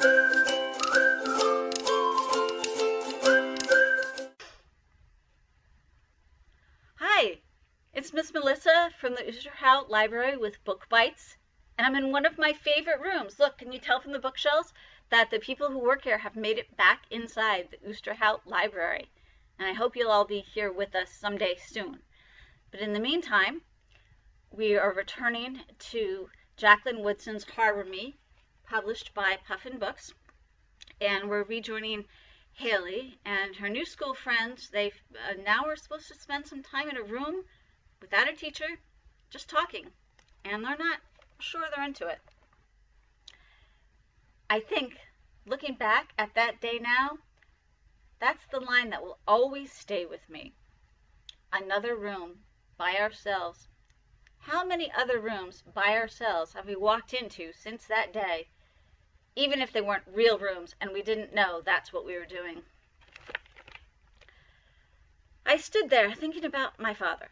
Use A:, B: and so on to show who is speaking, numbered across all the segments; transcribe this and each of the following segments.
A: Hi, it's Miss Melissa from the Oosterhout Library with Book Bites, and I'm in one of my favorite rooms. Look, can you tell from the bookshelves that the people who work here have made it back inside the Oosterhout Library, and I hope you'll all be here with us someday soon. But in the meantime, we are returning to Jacqueline Woodson's Harbor Me, published by Puffin Books, and we're rejoining Haley and her new school friends. They now are supposed to spend some time in a room without a teacher, just talking, and they're not sure they're into it. I think, looking back at that day now, that's the line that will always stay with me. Another room by ourselves. How many other rooms by ourselves have we walked into since that day, even if they weren't real rooms and we didn't know that's what we were doing? I stood there thinking about my father.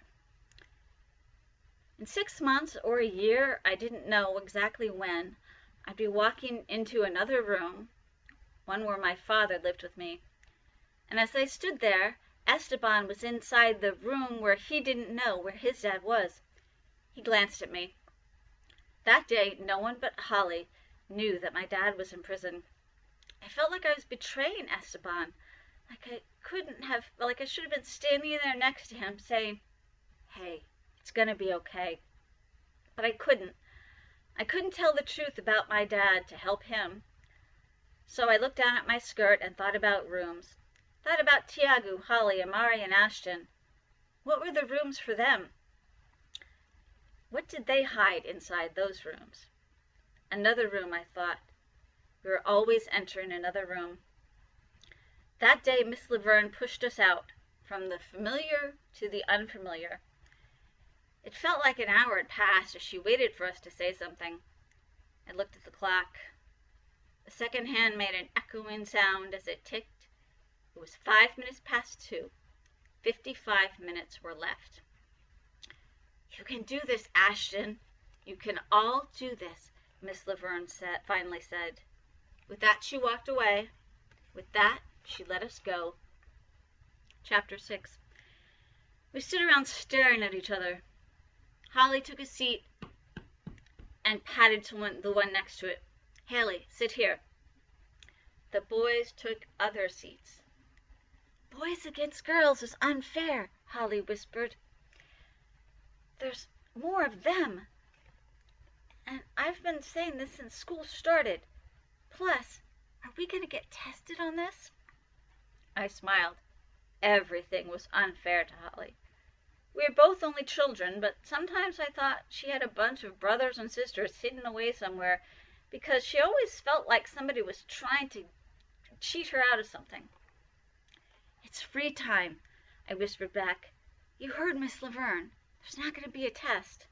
A: In 6 months or a year, I didn't know exactly when, I'd be walking into another room, one where my father lived with me. And as I stood there, Esteban was inside the room where he didn't know where his dad was. He glanced at me. That day, no one but Holly knew that my dad was in prison. I felt like I was betraying Esteban, like I should have been standing there next to him saying, "Hey, it's gonna be okay." But I couldn't. I couldn't tell the truth about my dad to help him. So I looked down at my skirt and thought about rooms. Thought about Tiago, Holly, Amari, and Ashston. What were the rooms for them? What did they hide inside those rooms? Another room, I thought. We were always entering another room. That day, Miss Laverne pushed us out, from the familiar to the unfamiliar. It felt like an hour had passed as she waited for us to say something. I looked at the clock. The second hand made an echoing sound as it ticked. It was 5 minutes past 2. 55 minutes were left. "You can do this, Ashston. You can all do this," Miss Laverne finally said. With that, she walked away. With that, she let us go. Chapter 6. We stood around staring at each other. Holly took a seat and patted the one next to it. "Haley, sit here." The boys took other seats. "Boys against girls is unfair," Holly whispered. "There's more of them. And I've been saying this since school started. Plus, are we going to get tested on this?" I smiled. Everything was unfair to Holly. We were both only children, but sometimes I thought she had a bunch of brothers and sisters hidden away somewhere because she always felt like somebody was trying to cheat her out of something. "It's free time," I whispered back. "You heard Miss Laverne. There's not going to be a test."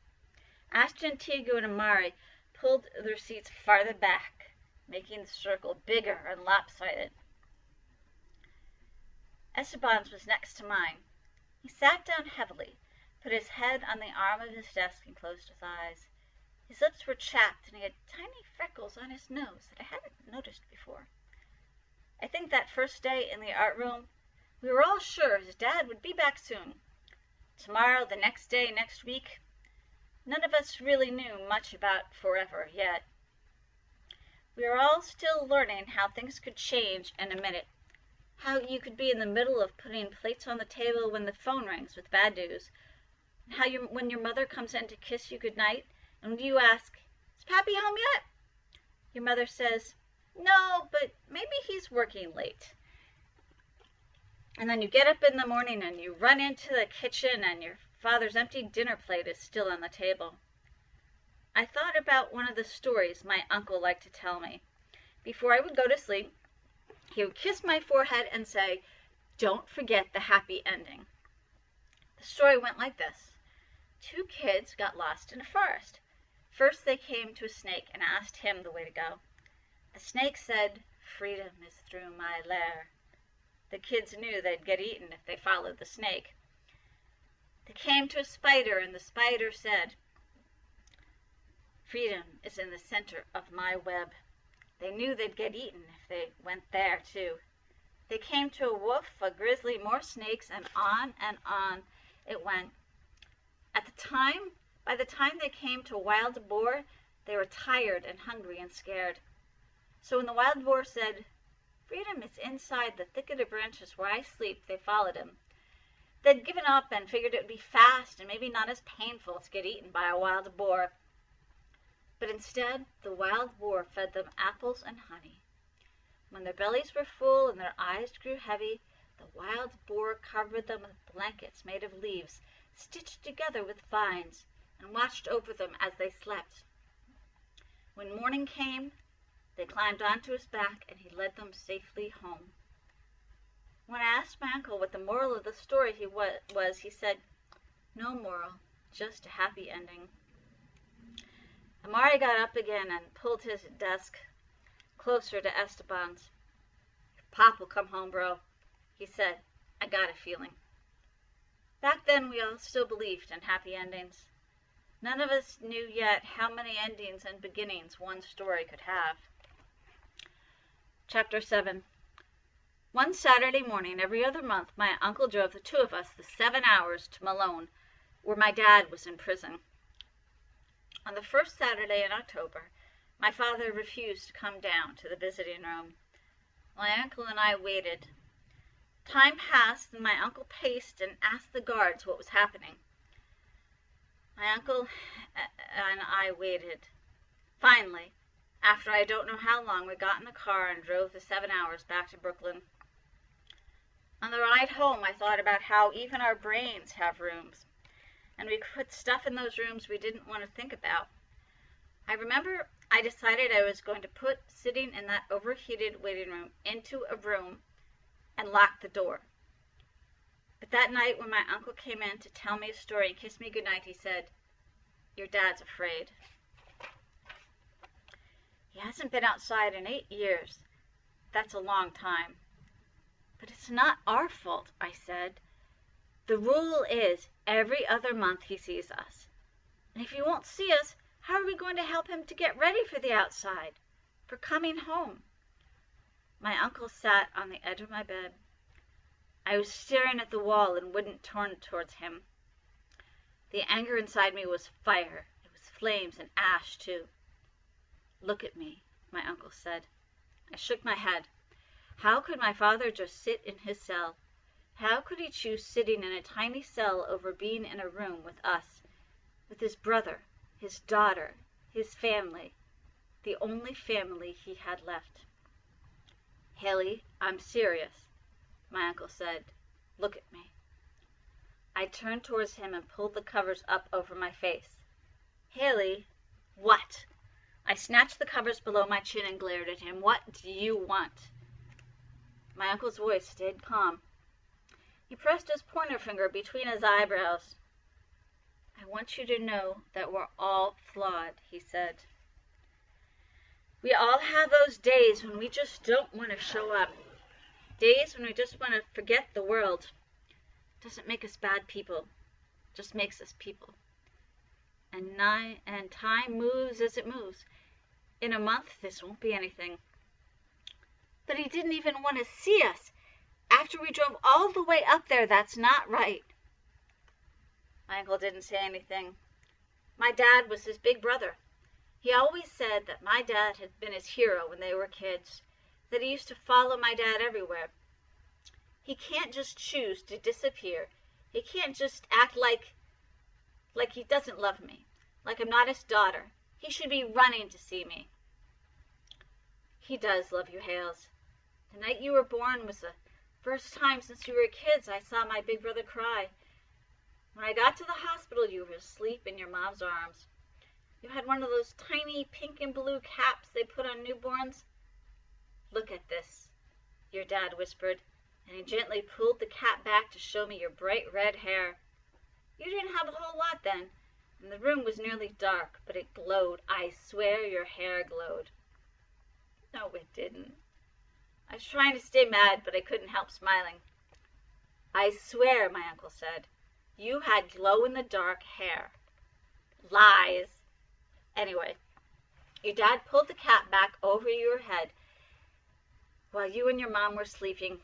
A: Ashton, Tiago, and Amari pulled their seats farther back, making the circle bigger and lopsided. Esteban's was next to mine. He sat down heavily, put his head on the arm of his desk, and closed his eyes. His lips were chapped, and he had tiny freckles on his nose that I hadn't noticed before. I think that first day in the art room, we were all sure his dad would be back soon. Tomorrow, the next day, next week, none of us really knew much about forever yet. We were all still learning how things could change in a minute. How you could be in the middle of putting plates on the table when the phone rings with bad news. And how when your mother comes in to kiss you goodnight, and you ask, "Is Pappy home yet?" Your mother says, "No, but maybe he's working late." And then you get up in the morning and you run into the kitchen and your father's empty dinner plate is still on the table. I thought about one of the stories my uncle liked to tell me. Before I would go to sleep, he would kiss my forehead and say, "Don't forget the happy ending." The story went like this. 2 kids got lost in a forest. First they came to a snake and asked him the way to go. The snake said, "Freedom is through my lair." The kids knew they'd get eaten if they followed the snake. They came to a spider and the spider said, "Freedom is in the center of my web." They knew they'd get eaten if they went there, too. They came to a wolf, a grizzly, more snakes, and on it went. By the time they came to wild boar, they were tired and hungry and scared. So when the wild boar said, "Freedom is inside the thicket of branches where I sleep," they followed him. They'd given up and figured it would be fast and maybe not as painful to get eaten by a wild boar. But instead, the wild boar fed them apples and honey. When their bellies were full and their eyes grew heavy, the wild boar covered them with blankets made of leaves, stitched together with vines, and watched over them as they slept. When morning came, they climbed onto his back and he led them safely home. When I asked my uncle what the moral of the story was, he said, "No moral, just a happy ending." Amari got up again and pulled his desk closer to Esteban's. "Your pop will come home, bro," he said. "I got a feeling." Back then, we all still believed in happy endings. None of us knew yet how many endings and beginnings one story could have. Chapter 7. One Saturday morning every other month, my uncle drove the two of us the 7 hours to Malone, where my dad was in prison. On the first Saturday in October, my father refused to come down to the visiting room. My uncle and I waited. Time passed, and my uncle paced and asked the guards what was happening. My uncle and I waited. Finally, after I don't know how long, we got in the car and drove the 7 hours back to Brooklyn. On the ride home, I thought about how even our brains have rooms, and we put stuff in those rooms we didn't want to think about. I remember I decided I was going to put sitting in that overheated waiting room into a room and lock the door. But that night when my uncle came in to tell me a story and kiss me goodnight, he said, "Your dad's afraid." "He hasn't been outside in 8 years. That's a long time." "But it's not our fault," I said. "The rule is every other month he sees us. And if he won't see us, how are we going to help him to get ready for the outside, for coming home?" My uncle sat on the edge of my bed. I was staring at the wall and wouldn't turn towards him. The anger inside me was fire. It was flames and ash, too. "Look at me," my uncle said. I shook my head. How could my father just sit in his cell? How could he choose sitting in a tiny cell over being in a room with us, with his brother, his daughter, his family, the only family he had left? "Haley, I'm serious," my uncle said. "Look at me." I turned towards him and pulled the covers up over my face. "Haley, what?" I snatched the covers below my chin and glared at him. "What do you want?" My uncle's voice stayed calm. He pressed his pointer finger between his eyebrows. "I want you to know that we're all flawed," he said. "We all have those days when we just don't want to show up. Days when we just want to forget the world. It doesn't make us bad people. It just makes us people. And time moves as it moves. In a month, this won't be anything." "But he didn't even want to see us. After we drove all the way up there, that's not right." My uncle didn't say anything. My dad was his big brother. He always said that my dad had been his hero when they were kids, that he used to follow my dad everywhere. He can't just choose to disappear. He can't just act like he doesn't love me, like I'm not his daughter. He should be running to see me. "He does love you, Hales. The night you were born was the first time since we were kids I saw my big brother cry. When I got to the hospital, you were asleep in your mom's arms. You had one of those tiny pink and blue caps they put on newborns. Look at this," your dad whispered, and he gently pulled the cap back to show me your bright red hair. You didn't have a whole lot then, and the room was nearly dark, but it glowed. I swear your hair glowed." "No, it didn't." I was trying to stay mad, but I couldn't help smiling. "I swear," my uncle said, "you had glow-in-the-dark hair." "Lies." Anyway, Your dad pulled the cap back over your head while you and your mom were sleeping.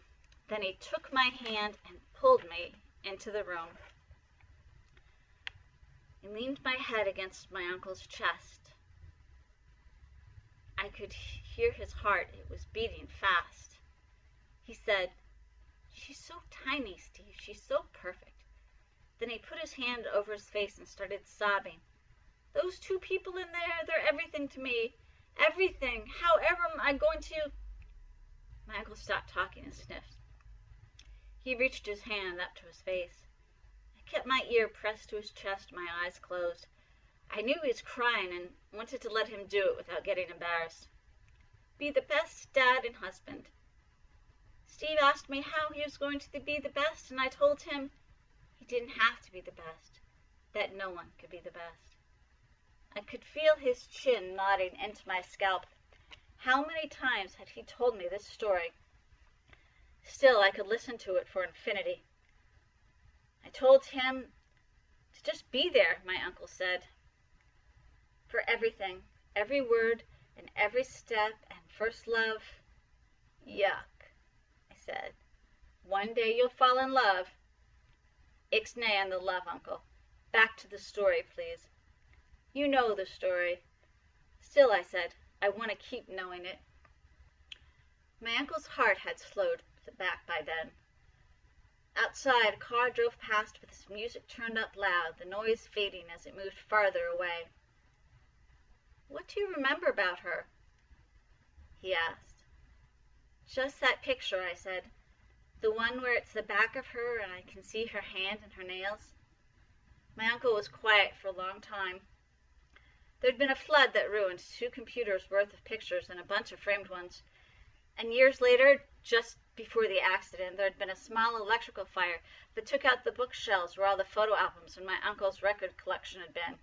A: Then he took my hand and pulled me into the room. He leaned my head against my uncle's chest. I could hear his heart. It was beating fast. He said, "She's so tiny, Steve. She's so perfect." Then he put his hand over his face and started sobbing. "Those two people in there, they're everything to me. Everything. However am I going to—" My uncle stopped talking and sniffed. He reached his hand up to his face. I kept my ear pressed to his chest, my eyes closed. I knew he was crying and wanted to let him do it without getting embarrassed. Be the best dad and husband. Steve asked me how he was going to be the best, and I told him he didn't have to be the best, that no one could be the best. I could feel his chin nodding into my scalp. How many times had he told me this story? Still, I could listen to it for infinity. I told him to just be there, my uncle said. For everything, every word and every step and first love. Yuck, I said. One day you'll fall in love. Ixnay on the love, uncle. Back to the story, please. You know the story. Still, I said, I want to keep knowing it. My uncle's heart had slowed back by then. Outside, a car drove past with its music turned up loud, the noise fading as it moved farther away. What do you remember about her? He asked. Just that picture, I said. The one where it's the back of her and I can see her hand and her nails. My uncle was quiet for a long time. There'd been a flood that ruined 2 computers worth of pictures and a bunch of framed ones. And years later, just before the accident, there had been a small electrical fire that took out the bookshelves where all the photo albums in my uncle's record collection had been.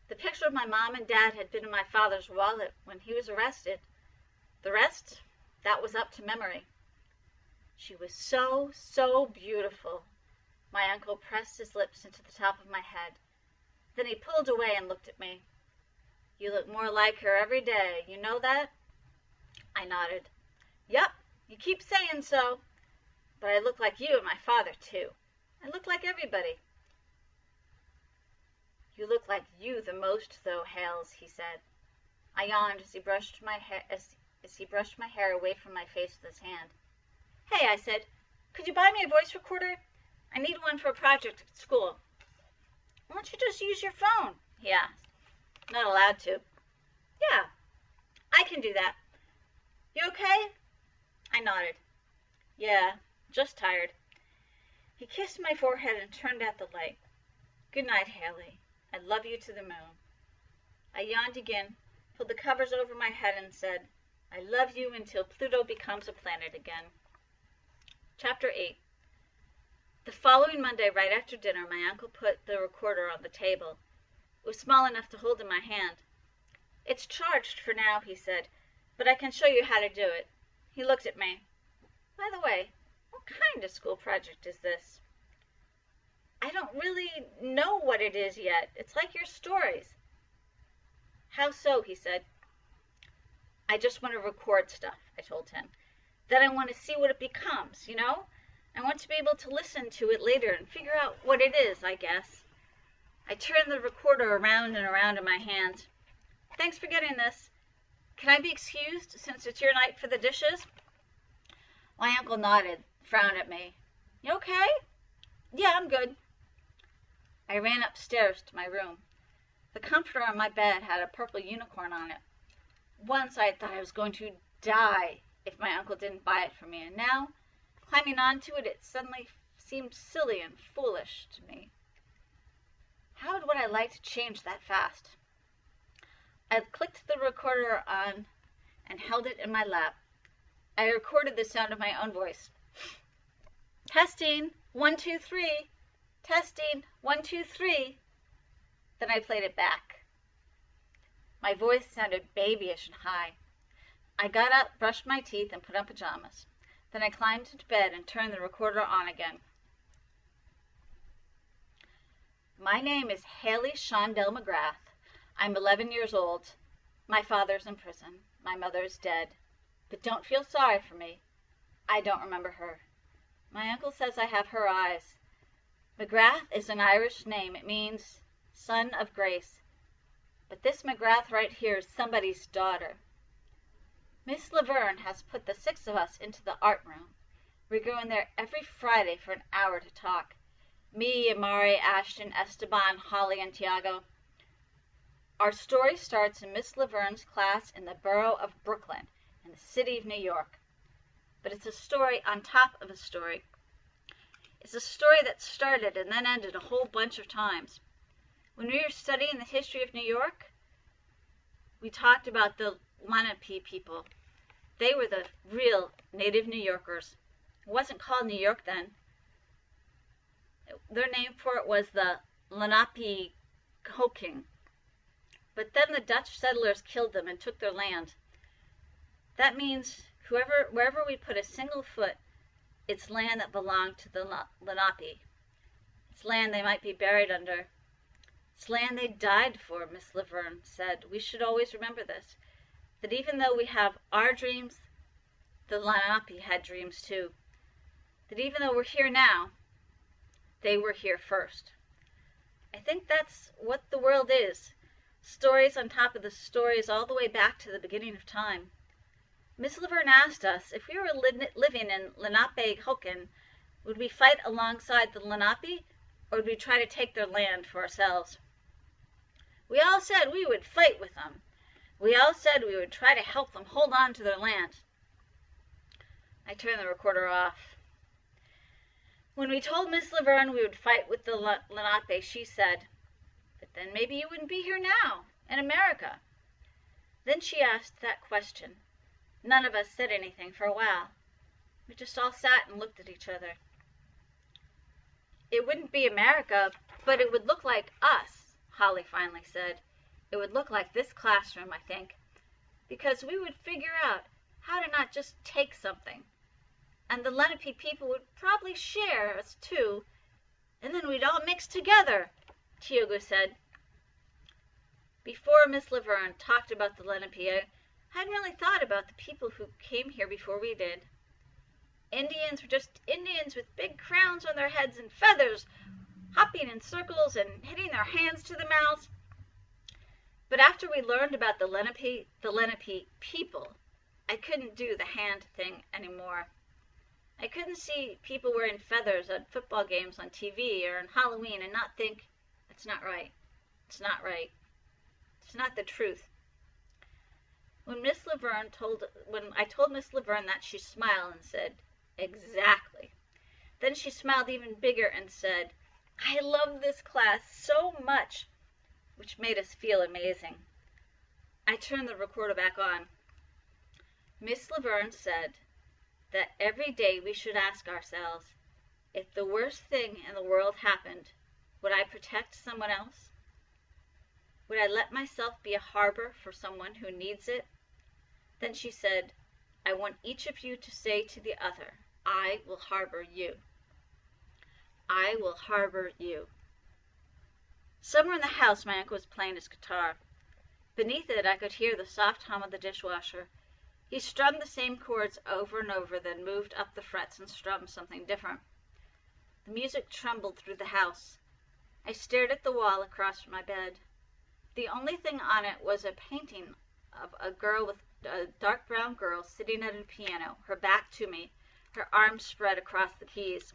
A: The picture of my mom and dad had been in my father's wallet when he was arrested. The rest, that was up to memory. She was so, so beautiful. My uncle pressed his lips into the top of my head. Then he pulled away and looked at me. You look more like her every day. You know that? I nodded. Yup, you keep saying so. But I look like you and my father, too. I look like everybody. You look like you the most, though, Hales, he said. I yawned as he brushed my hair away from my face with his hand. Hey, I said, could you buy me a voice recorder? I need one for a project at school. Why don't you just use your phone? He asked. Not allowed to. Yeah, I can do that. You okay? I nodded. Yeah, just tired. He kissed my forehead and turned out the light. Good night, Haley. I love you to the moon. I yawned again, pulled the covers over my head and said, I love you until Pluto becomes a planet again. Chapter 8. The following Monday, right after dinner, my uncle put the recorder on the table. It was small enough to hold in my hand. It's charged for now, he said, but I can show you how to do it. He looked at me. By the way, what kind of school project is this? I don't really know what it is yet. It's like your stories. How so? He said. I just want to record stuff, I told him. Then I want to see what it becomes, you know? I want to be able to listen to it later and figure out what it is, I guess. I turned the recorder around and around in my hand. Thanks for getting this. Can I be excused since it's your night for the dishes? My uncle nodded, frowned at me. You okay? Yeah, I'm good. I ran upstairs to my room. The comforter on my bed had a purple unicorn on it. Once I thought I was going to die if my uncle didn't buy it for me, and now, climbing onto it, it suddenly seemed silly and foolish to me. How would I like to change that fast? I clicked the recorder on and held it in my lap. I recorded the sound of my own voice. Testing, 1, 2, 3. Testing, 1, 2, 3. Then I played it back. My voice sounded babyish and high. I got up, brushed my teeth, and put on pajamas. Then I climbed into bed and turned the recorder on again. My name is Haley Shondell McGrath. I'm 11 years old. My father's in prison. My mother's dead. But don't feel sorry for me. I don't remember her. My uncle says I have her eyes. McGrath is an Irish name. It means son of grace. But this McGrath right here is somebody's daughter. Miss Laverne has put the 6 of us into the art room. We go in there every Friday for an hour to talk. Me, Amari, Ashston, Esteban, Holly, and Tiago. Our story starts in Miss Laverne's class in the borough of Brooklyn, in the city of New York. But it's a story on top of a story. It's a story that started and then ended a whole bunch of times. When we were studying the history of New York, we talked about the Lenape people. They were the real native New Yorkers. It wasn't called New York then. Their name for it was the Lenape Hoking. But then the Dutch settlers killed them and took their land. That means wherever we put a single foot, it's land that belonged to the Lenape. It's land they might be buried under. It's land they died for, Miss Laverne said. We should always remember this, that even though we have our dreams, the Lenape had dreams too. That even though we're here now, they were here first. I think that's what the world is. Stories on top of the stories all the way back to the beginning of time. Miss Laverne asked us if we were living in Lenape Hoken, would we fight alongside the Lenape, or would we try to take their land for ourselves? We all said we would fight with them. We all said we would try to help them hold on to their land. I turned the recorder off. When we told Miss Laverne we would fight with the Lenape, she said, "But then maybe you wouldn't be here now, in America." Then she asked that question. None of us said anything for a while. We just all sat and looked at each other. "It wouldn't be America, but it would look like us," Holly finally said. "It would look like this classroom, I think, because we would figure out how to not just take something. And the Lenape people would probably share us too, and then we'd all mix together," Tiago said. Before Miss Laverne talked about the Lenape, I hadn't really thought about the people who came here before we did. Indians were just Indians with big crowns on their heads and feathers, hopping in circles and hitting their hands to their mouths. But after we learned about the Lenape people, I couldn't do the hand thing anymore. I couldn't see people wearing feathers at football games on TV or on Halloween and not think, "That's not right. It's not right. It's not the truth." When I told Miss Laverne that, she smiled and said, "Exactly." Then she smiled even bigger and said, "I love this class so much," which made us feel amazing. I turned the recorder back on. Miss Laverne said that every day we should ask ourselves, if the worst thing in the world happened, would I protect someone else? Would I let myself be a harbor for someone who needs it? Then she said, "I want each of you to say to the other, I will harbor you. I will harbor you." Somewhere in the house, my uncle was playing his guitar. Beneath it, I could hear the soft hum of the dishwasher. He strummed the same chords over and over, then moved up the frets and strummed something different. The music trembled through the house. I stared at the wall across from my bed. The only thing on it was a painting of a dark brown girl sitting at a piano, her back to me, her arms spread across the keys.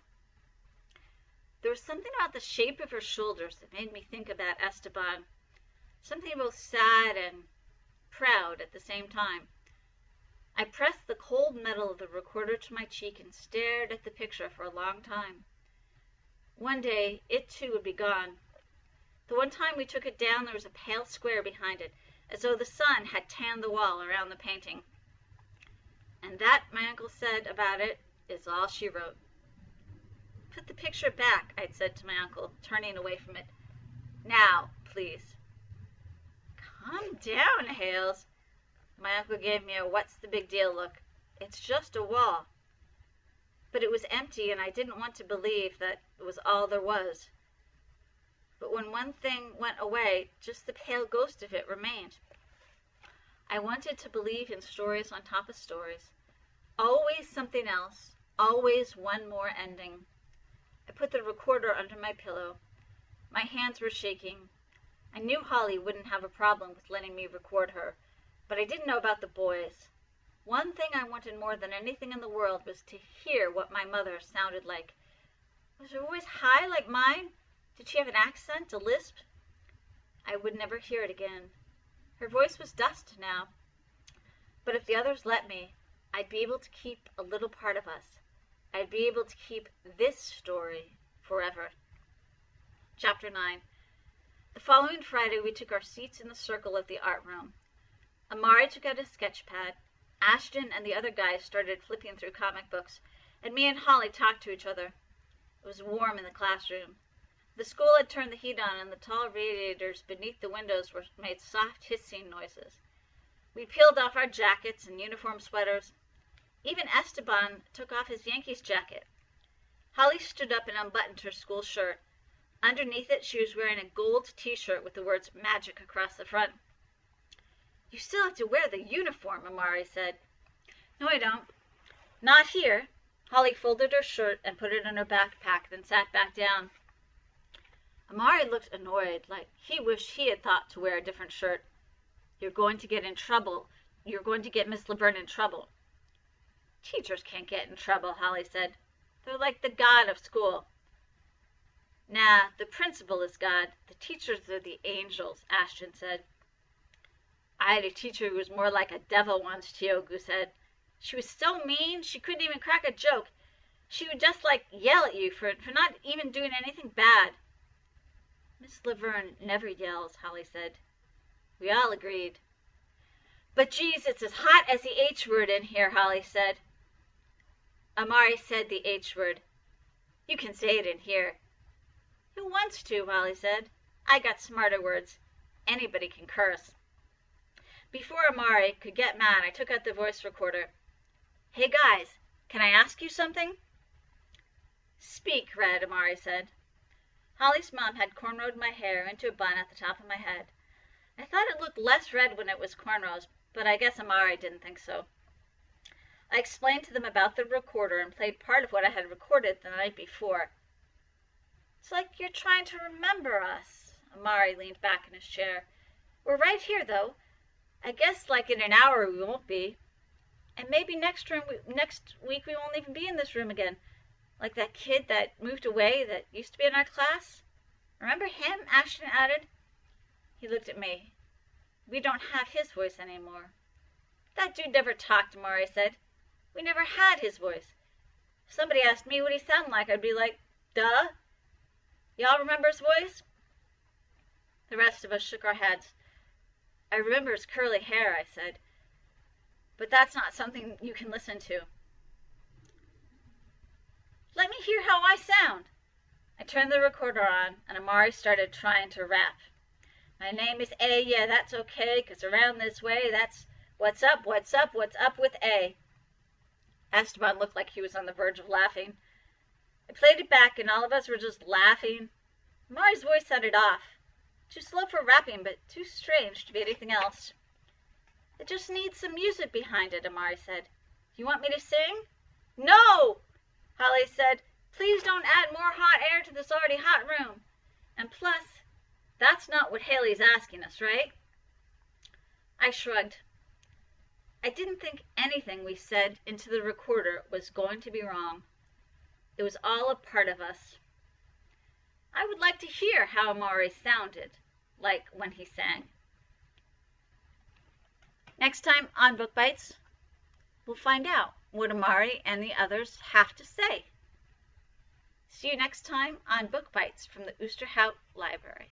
A: There was something about the shape of her shoulders that made me think of that Esteban, something both sad and proud at the same time. I pressed the cold metal of the recorder to my cheek and stared at the picture for a long time. One day, it too would be gone. The one time we took it down, there was a pale square behind it, as though the sun had tanned the wall around the painting. And that, my uncle said about it, is all she wrote. "Put the picture back," I'd said to my uncle, turning away from it. "Now, please." "Calm down, Hales." My uncle gave me a "what's the big deal" look. "It's just a wall." But it was empty, and I didn't want to believe that it was all there was. But when one thing went away, just the pale ghost of it remained. I wanted to believe in stories on top of stories. Always something else. Always one more ending. I put the recorder under my pillow. My hands were shaking. I knew Holly wouldn't have a problem with letting me record her, but I didn't know about the boys. One thing I wanted more than anything in the world was to hear what my mother sounded like. Was her voice high like mine? Did she have an accent, a lisp? I would never hear it again. Her voice was dust now. But if the others let me, I'd be able to keep a little part of us. I'd be able to keep this story forever. Chapter 9. The following Friday, we took our seats in the circle of the art room. Amari took out his sketch pad. Ashton and the other guys started flipping through comic books, and me and Holly talked to each other. It was warm in the classroom. The school had turned the heat on, and the tall radiators beneath the windows made soft hissing noises. We peeled off our jackets and uniform sweaters. Even Esteban took off his Yankees jacket. Holly stood up and unbuttoned her school shirt. Underneath it, she was wearing a gold t-shirt with the words "Magic" across the front. "You still have to wear the uniform," Amari said. "No, I don't." "Not here." Holly folded her shirt and put it in her backpack, then sat back down. Amari looked annoyed, like he wished he had thought to wear a different shirt. "You're going to get in trouble. You're going to get Miss Laverne in trouble." "Teachers can't get in trouble," Holly said. "They're like the god of school." "Nah, the principal is God. The teachers are the angels," Ashton said. "I had a teacher who was more like a devil once," Tiago said. "She was so mean, she couldn't even crack a joke. She would just, yell at you for not even doing anything bad." "Miss Laverne never yells," Holly said. We all agreed. "But geez, it's as hot as the H word in here," Holly said. Amari said the H word. "You can say it in here." "Who wants to?" Holly said. "I got smarter words. Anybody can curse." Before Amari could get mad, I took out the voice recorder. "Hey guys, can I ask you something?" "Speak, Red," Amari said. Holly's mom had cornrowed my hair into a bun at the top of my head. I thought it looked less red when it was cornrows, but I guess Amari didn't think so. I explained to them about the recorder and played part of what I had recorded the night before. "It's like you're trying to remember us." Amari leaned back in his chair. "We're right here, though. I guess in an hour we won't be. And maybe next week we won't even be in this room again. Like that kid that moved away that used to be in our class. Remember him?" Ashton added. He looked at me. "We don't have his voice anymore." "That dude never talked," Amari said. "We never had his voice. If somebody asked me what he sounded like, I'd be like, duh. Y'all remember his voice?" The rest of us shook our heads. "I remember his curly hair," I said. "But that's not something you can listen to." "Let me hear how I sound." I turned the recorder on, and Amari started trying to rap. "My name is A, yeah, that's okay, 'cause around this way, that's what's up with A." Esteban looked like he was on the verge of laughing. I played it back, and all of us were just laughing. Amari's voice sounded off. Too slow for rapping, but too strange to be anything else. "It just needs some music behind it," Amari said. "Do you want me to sing?" "No!" Holly said. "Please don't add more hot air to this already hot room. And plus, that's not what Haley's asking us, right?" I shrugged. I didn't think anything we said into the recorder was going to be wrong. It was all a part of us. I would like to hear how Amari sounded, like when he sang. Next time on Book Bites, we'll find out what Amari and the others have to say. See you next time on Book Bites from the Oosterhout Library.